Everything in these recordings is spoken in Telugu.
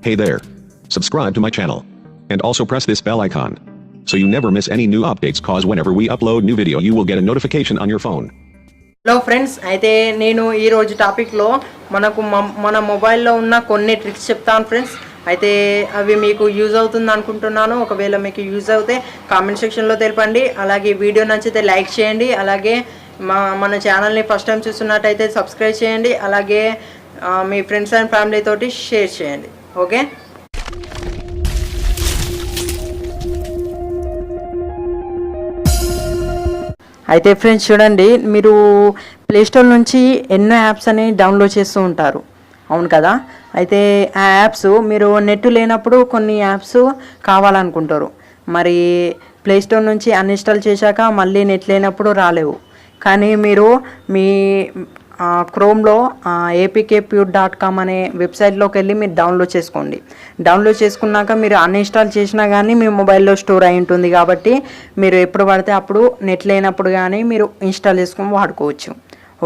Hey there. Subscribe to my channel. And also press this bell icon. So you never miss any new updates cause whenever we upload new video you will get a notification on your phone. Hello friends, అయితే నేను ఈరోజు టాపిక్లో మన మొబైల్లో ఉన్న కొన్ని ట్రిక్స్ చెప్తాను ఫ్రెండ్స్. అయితే అవి మీకు యూజ్ అవుతుంది అనుకుంటున్నాను. ఒకవేళ మీకు యూజ్ అవుతే కామెంట్ సెక్షన్లో తెలపండి. అలాగే వీడియో నచ్చితే లైక్ చేయండి. అలాగే మన ఛానల్ని ఫస్ట్ టైం చూస్తున్నట్టయితే సబ్స్క్రైబ్ చేయండి. అలాగే మీ ఫ్రెండ్స్ అండ్ ఫ్యామిలీ తోటి షేర్ చేయండి. ఓకే, అయితే ఫ్రెండ్స్ చూడండి, మీరు ప్లేస్టోర్ నుంచి ఎన్నో యాప్స్ అని డౌన్లోడ్ చేస్తూ ఉంటారు, అవును కదా. అయితే ఆ యాప్స్ మీరు నెట్ లేనప్పుడు కొన్ని యాప్స్ కావాలనుకుంటారు. మరి ప్లేస్టోర్ నుంచి అన్ఇన్స్టాల్ చేశాక మళ్ళీ నెట్ లేనప్పుడు రాలేవు. కానీ మీరు మీ క్రోమ్లో apkpure.com అనే వెబ్సైట్లోకి వెళ్ళి మీరు డౌన్లోడ్ చేసుకోండి. డౌన్లోడ్ చేసుకున్నాక మీరు అన్ఇన్స్టాల్ చేసినా కానీ మీ మొబైల్లో స్టోర్ అయి ఉంటుంది. కాబట్టి మీరు ఎప్పుడు పడితే అప్పుడు నెట్ లేనప్పుడు కానీ మీరు ఇన్స్టాల్ చేసుకొని వాడుకోవచ్చు.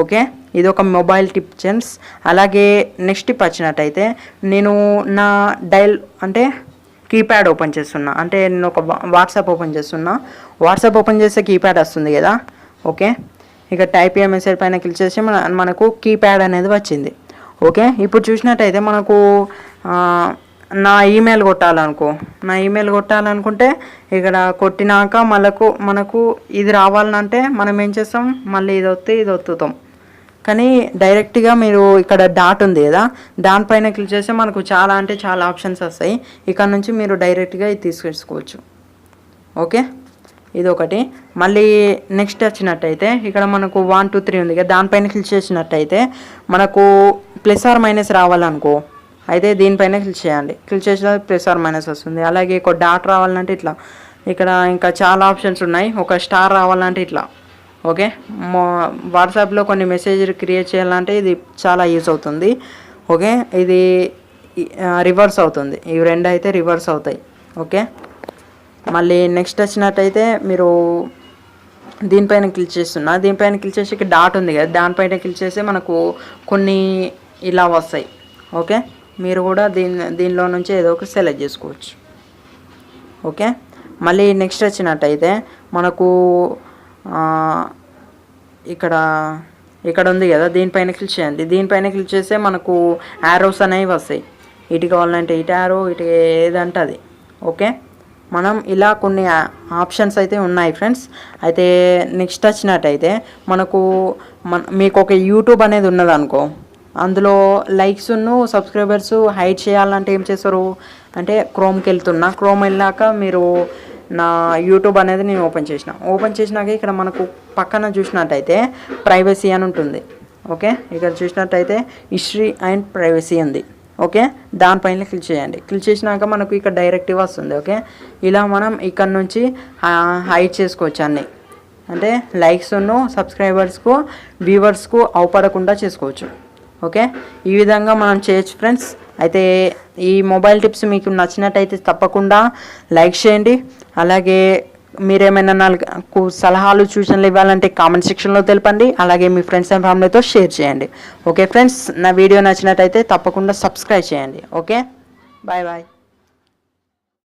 ఓకే, ఇది ఒక మొబైల్ టిప్ ఫ్రెండ్స్. అలాగే నెక్స్ట్ టిప్ వచ్చినట్టయితే, నేను నా డైల్ అంటే కీప్యాడ్ ఓపెన్ చేస్తున్నా. అంటే నేను ఒక వాట్సాప్ ఓపెన్ చేస్తున్నా. వాట్సాప్ ఓపెన్ చేస్తే కీప్యాడ్ వస్తుంది కదా. ఓకే, ఇక టైప్ ఏ మెసేజ్ పైన క్లిక్ చేసి మనకు కీప్యాడ్ అనేది వచ్చింది. ఓకే, ఇప్పుడు చూసినట్టయితే మనకు నా ఈమెయిల్ కొట్టాలనుకుంటే ఇక్కడ కొట్టినాక మనకు ఇది రావాలంటే మనం ఏం చేస్తాం, మళ్ళీ ఇది ఒత్తుతాం. కానీ డైరెక్ట్గా మీరు ఇక్కడ డాట్ ఉంది కదా, దానిపైన క్లిక్ చేస్తే మనకు చాలా ఆప్షన్స్ వస్తాయి. ఇక్కడ నుంచి మీరు డైరెక్ట్గా ఇది తీసుకెసుకోవచ్చు. ఓకే, ఇది ఒకటి. మళ్ళీ నెక్స్ట్ వచ్చినట్టయితే ఇక్కడ మనకు 1 2 3 ఉంది కదా, దానిపైన క్లిక్ చేసినట్టయితే మనకు ప్లస్ ఆర్ మైనస్ రావాలనుకో, అయితే దీనిపైన క్లిక్ చేయండి. క్లిక్ చేసిన ప్లస్ ఆర్ మైనస్ వస్తుంది. అలాగే ఒక డాట్ రావాలంటే ఇట్లా, ఇక్కడ ఇంకా చాలా ఆప్షన్స్ ఉన్నాయి. ఒక స్టార్ రావాలంటే ఇట్లా. ఓకే, వాట్సాప్లో కొన్ని మెసేజ్ క్రియేట్ చేయాలంటే ఇది చాలా యూజ్ అవుతుంది. ఓకే, ఇది రివర్స్ అవుతుంది. ఇవి రెండు అయితే రివర్స్ అవుతాయి. ఓకే, మళ్ళీ నెక్స్ట్ వచ్చినట్టయితే మీరు దీనిపైన క్లిక్ చేస్తున్నా. దీనిపైన క్లిక్ చేసి ఇక్కడ డాట్ ఉంది కదా, దానిపైన క్లిక్ చేస్తే మనకు కొన్ని ఇలా వస్తాయి. ఓకే, మీరు కూడా దీనిలో నుంచి ఏదో ఒకటి సెలెక్ట్ చేసుకోవచ్చు. ఓకే, మళ్ళీ నెక్స్ట్ వచ్చినట్టయితే మనకు ఇక్కడ ఉంది కదా, దీనిపైన క్లిక్ చేయండి. దీనిపైన క్లిక్ చేస్తే మనకు యారోస్ అనేవి వస్తాయి. ఇటు కావాలంటే ఇటు యారో, ఇటు ఏదంటే అది. ఓకే, మనం ఇలా కొన్ని ఆప్షన్స్ అయితే ఉన్నాయి ఫ్రెండ్స్. అయితే నెక్స్ట్ వచ్చినట్టయితే మీకు ఒక యూట్యూబ్ అనేది ఉన్నదనుకో, అందులో లైక్స్ను సబ్స్క్రైబర్స్ హైడ్ చేయాలంటే ఏం చేస్తారు అంటే, క్రోమ్కి వెళ్ళాక మీరు నా యూట్యూబ్ అనేది నేను ఓపెన్ చేసినాక ఇక్కడ మనకు పక్కన చూసినట్టయితే ప్రైవసీ అని ఉంటుంది. ఓకే, ఇక్కడ చూసినట్టయితే హిస్టరీ అండ్ ప్రైవసీ ఉంది. ఓకే, దానిపైన క్లిక్ చేయండి. క్లిక్ చేసినాక మనకు ఇక్కడ డైరెక్టివ్ వస్తుంది. ఓకే, ఇలా మనం ఇక్కడ నుంచి హైడ్ చేసుకోవచ్చు అన్నీ. అంటే లైక్స్ను సబ్స్క్రైబర్స్కు వ్యూవర్స్కు అవపడకుండా చేసుకోవచ్చు. ఓకే, ఈ విధంగా మనం చేయొచ్చు ఫ్రెండ్స్. అయితే ఈ మొబైల్ టిప్స్ మీకు నచ్చినట్టయితే తప్పకుండా లైక్ చేయండి. అలాగే మీరేమైనా నాకు సలహాలు సూచనలు ఇవ్వాలంటే కామెంట్ సెక్షన్లో తెలపండి. అలాగే మీ ఫ్రెండ్స్ అండ్ ఫ్యామిలీతో షేర్ చేయండి. ఓకే ఫ్రెండ్స్, నా వీడియో నచ్చినట్టయితే తప్పకుండా సబ్స్క్రైబ్ చేయండి. Okay, bye bye.